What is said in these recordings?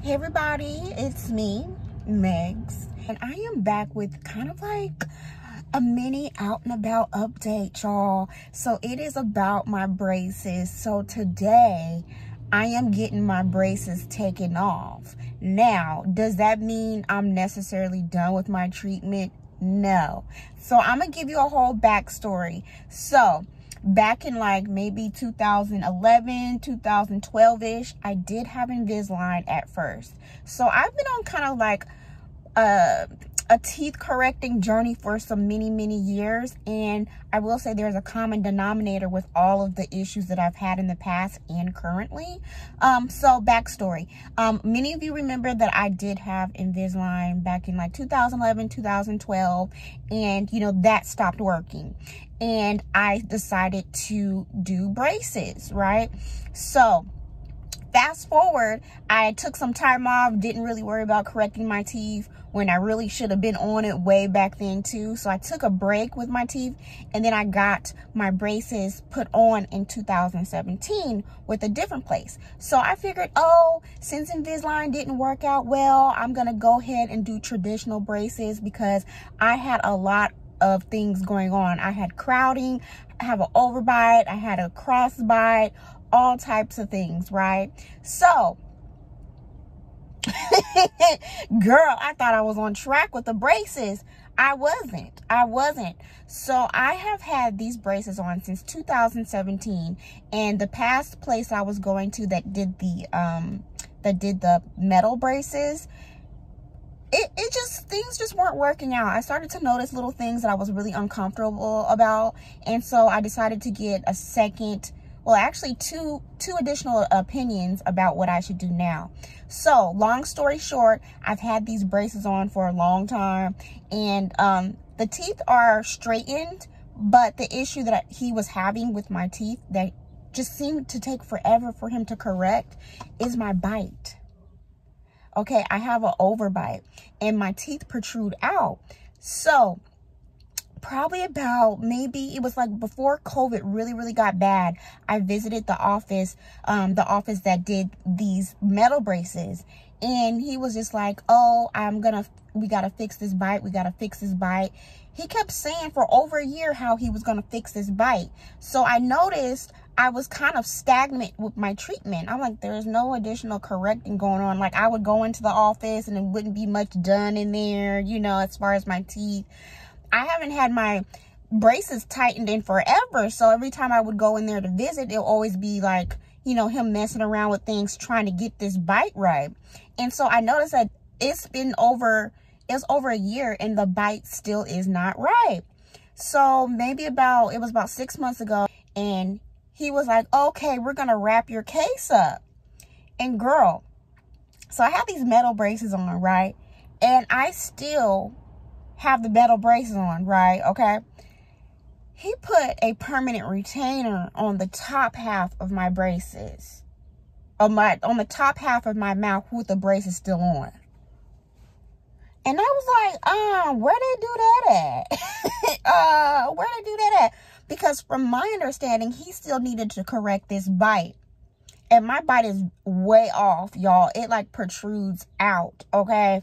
Hey everybody, it's me, Megs, and I am back with kind of like a mini out and about update, y'all. So it is about my braces. So today I am getting my braces taken off. Now, does that mean I'm necessarily done with my treatment? No. So I'm gonna give you a whole backstory. So back in like maybe 2011, 2012-ish, I did have Invisalign at first. So I've been on kind of like a teeth correcting journey for some many years, and I will say there's a common denominator with all of the issues that I've had in the past and currently. So backstory, many of you remember that I did have Invisalign back in like 2011, 2012, and you know that stopped working, and I decided to do braces, right? So fast forward, I took some time off, didn't really worry about correcting my teeth when I really should have been on it way back then too. So I took a break with my teeth, and then I got my braces put on in 2017 with a different place. So I figured, oh, since Invisalign didn't work out well, I'm gonna go ahead and do traditional braces because I had a lot of things going on. I had crowding, I have an overbite, I had a crossbite, all types of things, right? So girl, I thought I was on track with the braces. I wasn't. So I have had these braces on since 2017, and the past place I was going to that did the metal braces, it just, things just weren't working out. I started to notice little things that I was really uncomfortable about, and so I decided to get a second, well, actually two additional opinions about what I should do now. So long story short, I've had these braces on for a long time, and the teeth are straightened, but the issue that he was having with my teeth that just seemed to take forever for him to correct is my bite. Okay, I have an overbite and my teeth protrude out. So probably about, maybe it was like before COVID really got bad, I visited the office that did these metal braces, and he was just like, oh, we gotta fix this bite, we gotta fix this bite. He kept saying for over a year how he was gonna fix this bite. So I noticed I was kind of stagnant with my treatment. I'm like, there's no additional correcting going on. Like, I would go into the office and it wouldn't be much done in there, you know, as far as my teeth. I haven't had my braces tightened in forever. So every time I would go in there to visit, it'll always be like, you know, him messing around with things, trying to get this bite right. And so I noticed that it's over a year and the bite still is not right. So maybe it was about 6 months ago, and he was like, okay, we're gonna wrap your case up. And girl, so I have these metal braces on, right? And I still have the metal braces on, right? Okay. He put a permanent retainer on the top half of my braces, on the top half of my mouth with the braces still on. And I was like, where they do that at? Where they do that at? Because from my understanding, he still needed to correct this bite. And my bite is way off, y'all. It like protrudes out, okay?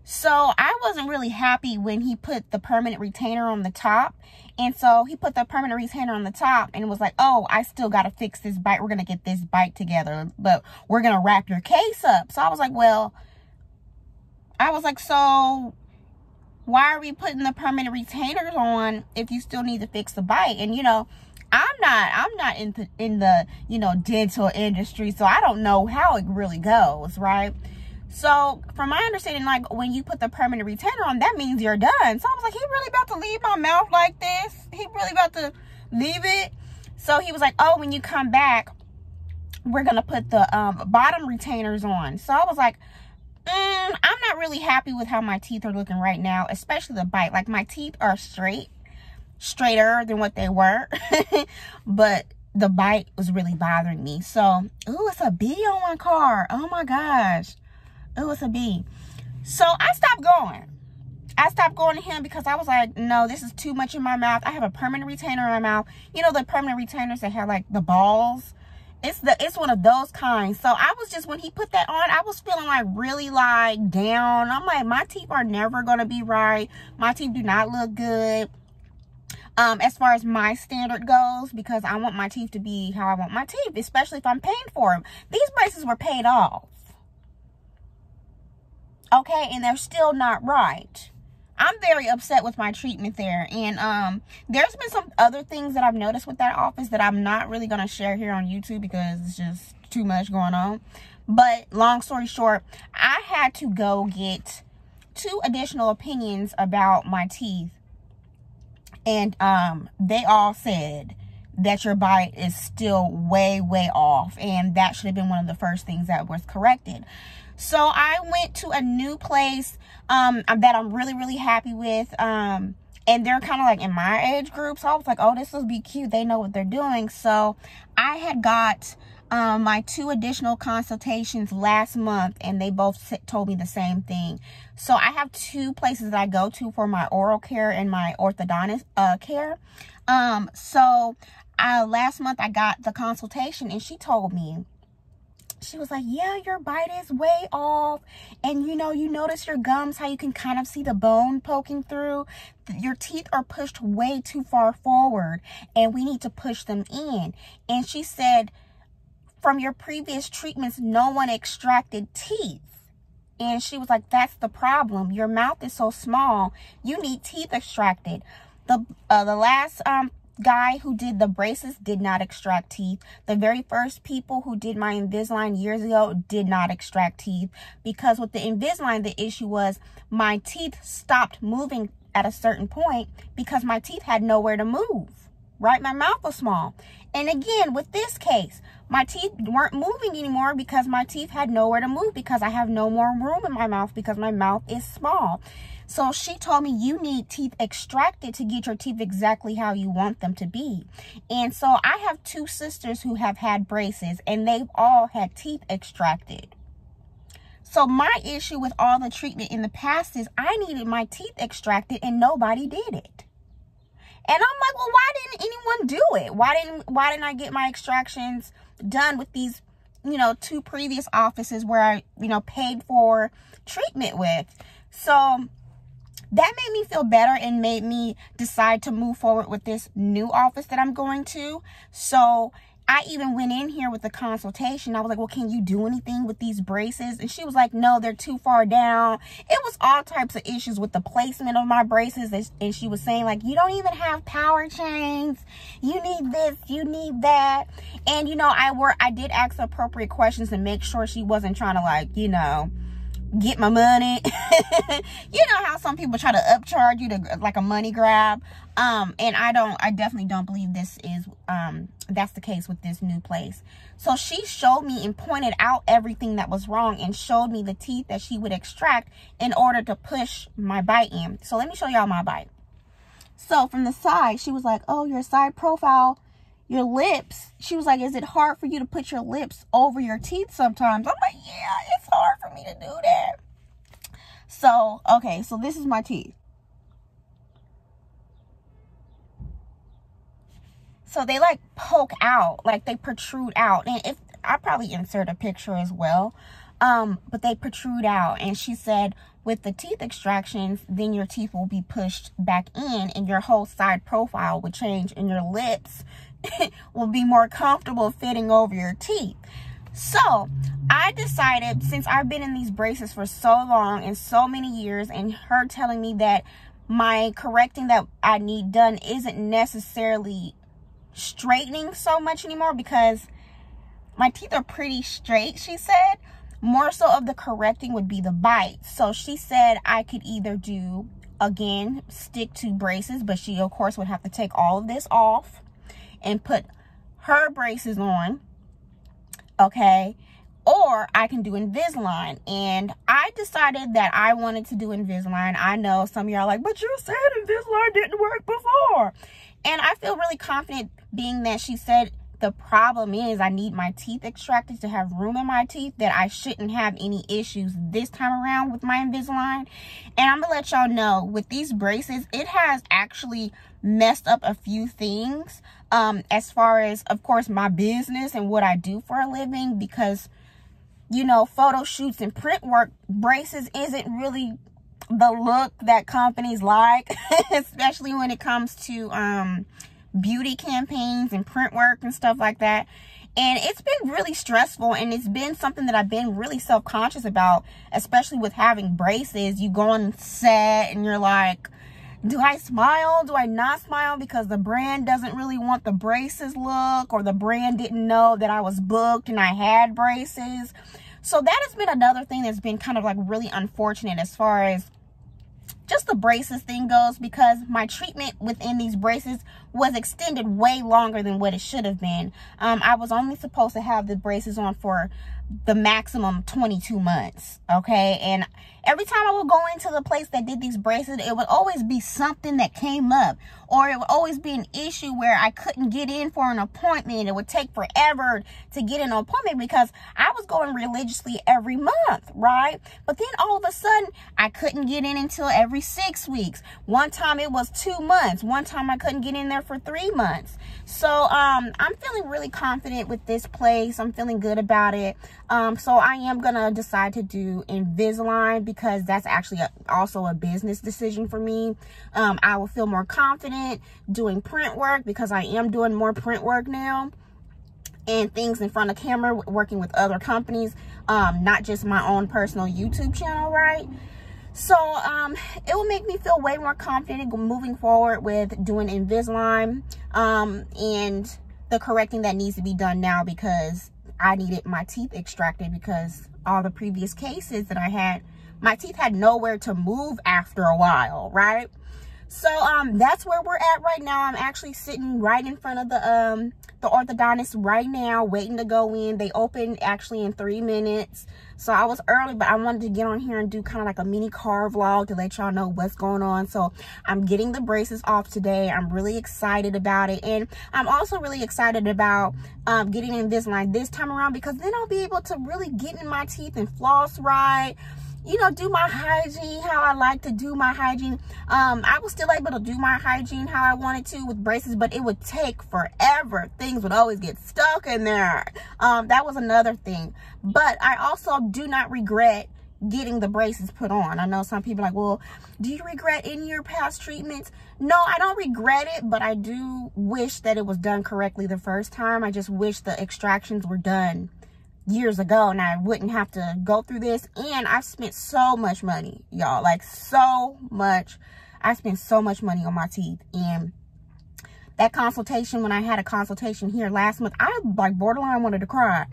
So I wasn't really happy when he put the permanent retainer on the top. And so he put the permanent retainer on the top and it was like, oh, I still got to fix this bite. We're going to get this bite together, but we're going to wrap your case up. So I was like, so why are we putting the permanent retainers on if you still need to fix the bite? And, you know, I'm not in the, you know, dental industry, so I don't know how it really goes, right? So from my understanding, like when you put the permanent retainer on, that means you're done. So I was like, he really about to leave my mouth like this? He really about to leave it? So he was like, oh, when you come back, we're going to put the bottom retainers on. So I was like, I'm not really happy with how my teeth are looking right now, especially the bite. Like my teeth are straighter than what they were, but the bite was really bothering me. So, ooh, it's a bee on my car. Oh my gosh. Ooh, it's a bee. So I stopped going to him because I was like, no, this is too much in my mouth. I have a permanent retainer in my mouth. You know, the permanent retainers that have like the balls It's one of those kinds. So I was just, when he put that on, I was feeling like really like down. I'm like, my teeth are never going to be right. My teeth do not look good. As far as my standard goes, because I want my teeth to be how I want my teeth, especially if I'm paying for them. These braces were paid off. Okay, and they're still not right. I'm very upset with my treatment there. And there's been some other things that I've noticed with that office that I'm not really going to share here on YouTube because it's just too much going on. But long story short, I had to go get 2 additional opinions about my teeth. And they all said that your bite is still way, way off. And that should have been one of the first things that was corrected. So I went to a new place that I'm really, really happy with. And they're kind of like in my age group. So I was like, oh, this will be cute. They know what they're doing. So I had got my 2 additional consultations last month, and they both told me the same thing. So I have 2 places that I go to for my oral care and my orthodontist care. So last month I got the consultation, and she told me, she was like, yeah, your bite is way off. And you know, you notice your gums, how you can kind of see the bone poking through. Your teeth are pushed way too far forward, and we need to push them in. And she said, from your previous treatments, no one extracted teeth. And she was like, that's the problem. Your mouth is so small. You need teeth extracted. The last guy who did the braces did not extract teeth. The very first people who did my Invisalign years ago did not extract teeth, because with the Invisalign, the issue was my teeth stopped moving at a certain point because my teeth had nowhere to move, right? My mouth was small. And again, with this case, my teeth weren't moving anymore because my teeth had nowhere to move, because I have no more room in my mouth because my mouth is small. So she told me, you need teeth extracted to get your teeth exactly how you want them to be. And so I have 2 sisters who have had braces, and they've all had teeth extracted. So my issue with all the treatment in the past is I needed my teeth extracted and nobody did it. And I'm like, well, why didn't anyone do it? Why didn't I get my extractions done with these, 2 previous offices where I, paid for treatment with? So that made me feel better and made me decide to move forward with this new office that I'm going to. So I even went in here with the consultation. I was like, well, can you do anything with these braces? And she was like, no, they're too far down. It was all types of issues with the placement of my braces. And she was saying, like, you don't even have power chains. You need this, you need that. And, I did ask appropriate questions to make sure she wasn't trying to, like, get my money. You know how some people try to upcharge you to like a money grab. And I definitely don't believe this is that's the case with this new place. So she showed me and pointed out everything that was wrong and showed me the teeth that she would extract in order to push my bite in. So let me show y'all my bite. So from the side, she was like, oh, your side profile, your lips. She was like, is it hard for you to put your lips over your teeth sometimes? I'm like, yeah, it's hard for me to do that. So, okay, so this is my teeth. So they like poke out, like they protrude out. And if I probably insert a picture as well, but they protrude out. And she said, with the teeth extractions, then your teeth will be pushed back in and your whole side profile would change and your lips will be more comfortable fitting over your teeth. So I decided, since I've been in these braces for so long and so many years, and her telling me that my correcting that I need done isn't necessarily straightening so much anymore because my teeth are pretty straight, she said. More so of the correcting would be the bite. So she said I could either do, again, stick to braces, but she of course would have to take all of this off and put her braces on, okay? Or I can do Invisalign. And I decided that I wanted to do Invisalign. I know some of y'all are like, but you said Invisalign didn't work before. And I feel really confident being that she said the problem is I need my teeth extracted to have room in my teeth, that I shouldn't have any issues this time around with my Invisalign. And I'm gonna let y'all know, with these braces, it has actually messed up a few things. as far as, of course, my business and what I do for a living, because, you know, photo shoots and print work, braces isn't really the look that companies like, especially when it comes to beauty campaigns and print work and stuff like that. And it's been really stressful, and it's been something that I've been really self-conscious about, especially with having braces. You go on set and you're like, do I smile? Do I not smile? Because the brand doesn't really want the braces look, or the brand didn't know that I was booked and I had braces. So that has been another thing that's been kind of like really unfortunate as far as just the braces thing goes, because my treatment within these braces was extended way longer than what it should have been. I was only supposed to have the braces on for the maximum 22 months, okay? And every time I would go into the place that did these braces, it would always be something that came up, or it would always be an issue where I couldn't get in for an appointment. It would take forever to get an appointment because I was going religiously every month, right? But then all of a sudden, I couldn't get in until every 6 weeks. One time it was 2 months. One time I couldn't get in there for 3 months. So I'm feeling really confident with this place. I'm feeling good about it. So I am gonna decide to do Invisalign, because that's actually also a business decision for me. I will feel more confident doing print work, because I am doing more print work now, and things in front of camera, working with other companies, not just my own personal YouTube channel, right? So it will make me feel way more confident moving forward with doing Invisalign, and the correcting that needs to be done now, because I needed my teeth extracted, because all the previous cases that I had, my teeth had nowhere to move after a while, right? So that's where we're at right now. I'm actually sitting right in front of the orthodontist right now, waiting to go in. They open actually in 3 minutes. So I was early, but I wanted to get on here and do kind of like a mini car vlog to let y'all know what's going on. So I'm getting the braces off today. I'm really excited about it. And I'm also really excited about getting Invisalign this time around, because then I'll be able to really get in my teeth and floss right. You know, do my hygiene how I like to do my hygiene. I was still able to do my hygiene how I wanted to with braces, but it would take forever. Things would always get stuck in there. That was another thing. But I also do not regret getting the braces put on. I know some people are like, well, do you regret any of your past treatments? No, I don't regret it, but I do wish that it was done correctly the first time. I just wish the extractions were done years ago and I wouldn't have to go through this. And I've spent so much money, y'all, like so much. I spent so much money on my teeth. And that consultation, when I had a consultation here last month, I like borderline wanted to cry.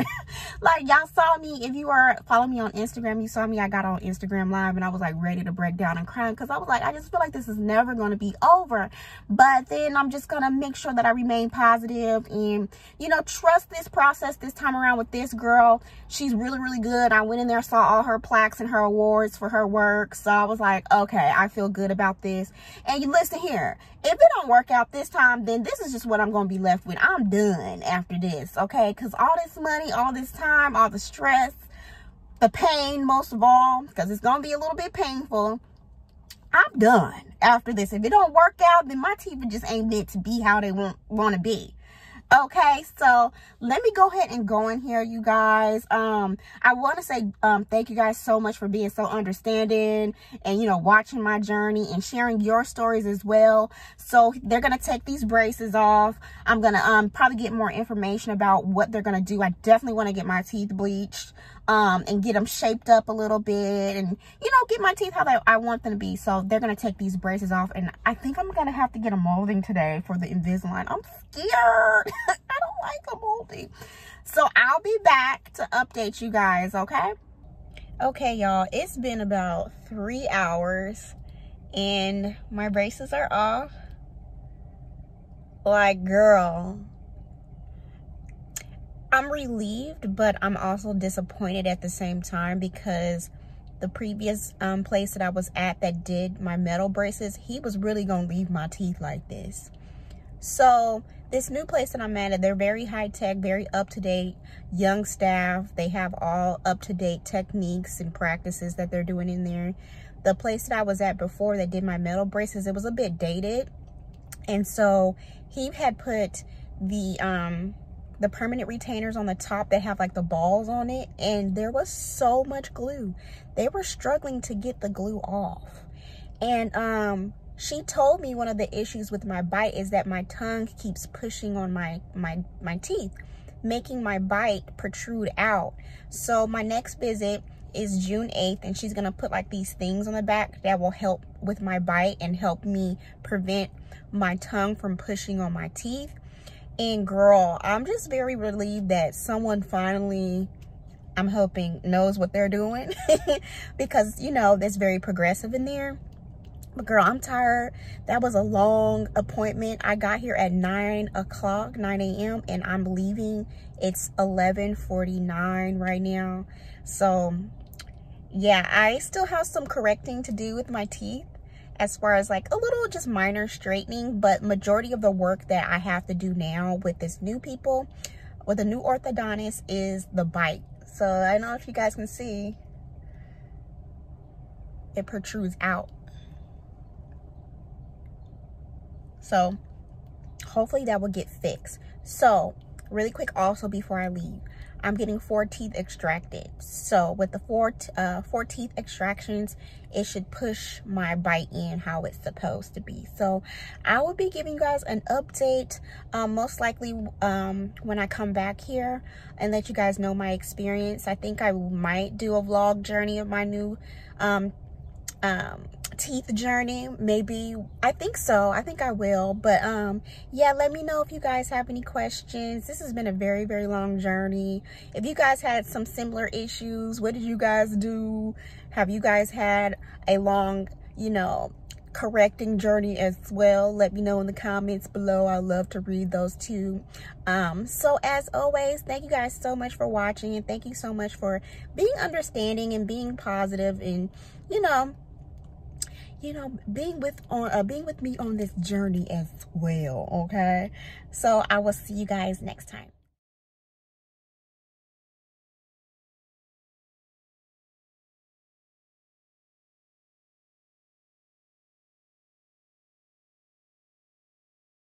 Like, y'all saw me, if you are following me on Instagram, you saw me, I got on Instagram Live and I was like ready to break down and crying, because I was like, I just feel like this is never going to be over. But then I'm just going to make sure that I remain positive and, you know, trust this process this time around with this girl. She's really, really good. I went in there, saw all her plaques and her awards for her work. So I was like, okay, I feel good about this. And you listen here, if it don't work out this time, then this is just what I'm going to be left with. I'm done after this, okay? Because all this money, all this time, all the stress, the pain most of all, because it's going to be a little bit painful, I'm done after this. If it don't work out, then my teeth just ain't meant to be how they want to be. Okay, so let me go ahead and go in here, you guys. I want to say thank you guys so much for being so understanding and, you know, watching my journey and sharing your stories as well. So they're going to take these braces off. I'm going to probably get more information about what they're going to do. I definitely want to get my teeth bleached and get them shaped up a little bit and, you know, get my teeth how I want them to be. So they're going to take these braces off, and I think I'm going to have to get a molding today for the Invisalign. I'm scared. I don't like a molding. So I'll be back to update you guys, okay? Okay, y'all, it's been about 3 hours and my braces are off. Like, girl, I'm relieved, but I'm also disappointed at the same time, because the previous place that I was at that did my metal braces, he was really gonna leave my teeth like this. So this new place that I'm at, they're very high tech, very up to date, young staff. They have all up to date techniques and practices that they're doing in there. The place that I was at before that did my metal braces, it was a bit dated. And so he had put the permanent retainers on the top that have like the balls on it, and there was so much glue. They were struggling to get the glue off. And she told me one of the issues with my bite is that my tongue keeps pushing on my teeth, making my bite protrude out. So my next visit is June 8th, and she's gonna put like these things on the back that will help with my bite and help me prevent my tongue from pushing on my teeth. And girl, I'm just very relieved that someone finally, I'm hoping, knows what they're doing because, you know, that's very progressive in there. But girl, I'm tired. That was a long appointment. I got here at 9 a.m. and I'm leaving. It's 11:49 right now. So yeah, I still have some correcting to do with my teeth, as far as like a little just minor straightening, but majority of the work that I have to do now with this new with the new orthodontist is the bite. So I don't know if you guys can see, it protrudes out. So hopefully that will get fixed. So really quick also before I leave, I'm getting 4 teeth extracted. So with the four teeth extractions, it should push my bite in how it's supposed to be. So I will be giving you guys an update most likely when I come back here and let you guys know my experience. I think I might do a vlog journey of my new teeth journey, maybe. I think so. I think I will. But yeah, let me know if you guys have any questions. This has been a very, very long journey. If you guys had some similar issues, what did you guys do? Have you guys had a long, you know, correcting journey as well? Let me know in the comments below. I love to read those too. So as always, thank you guys so much for watching, and thank you so much for being understanding and being positive, and you know, being with me on this journey as well. Okay, so I will see you guys next time.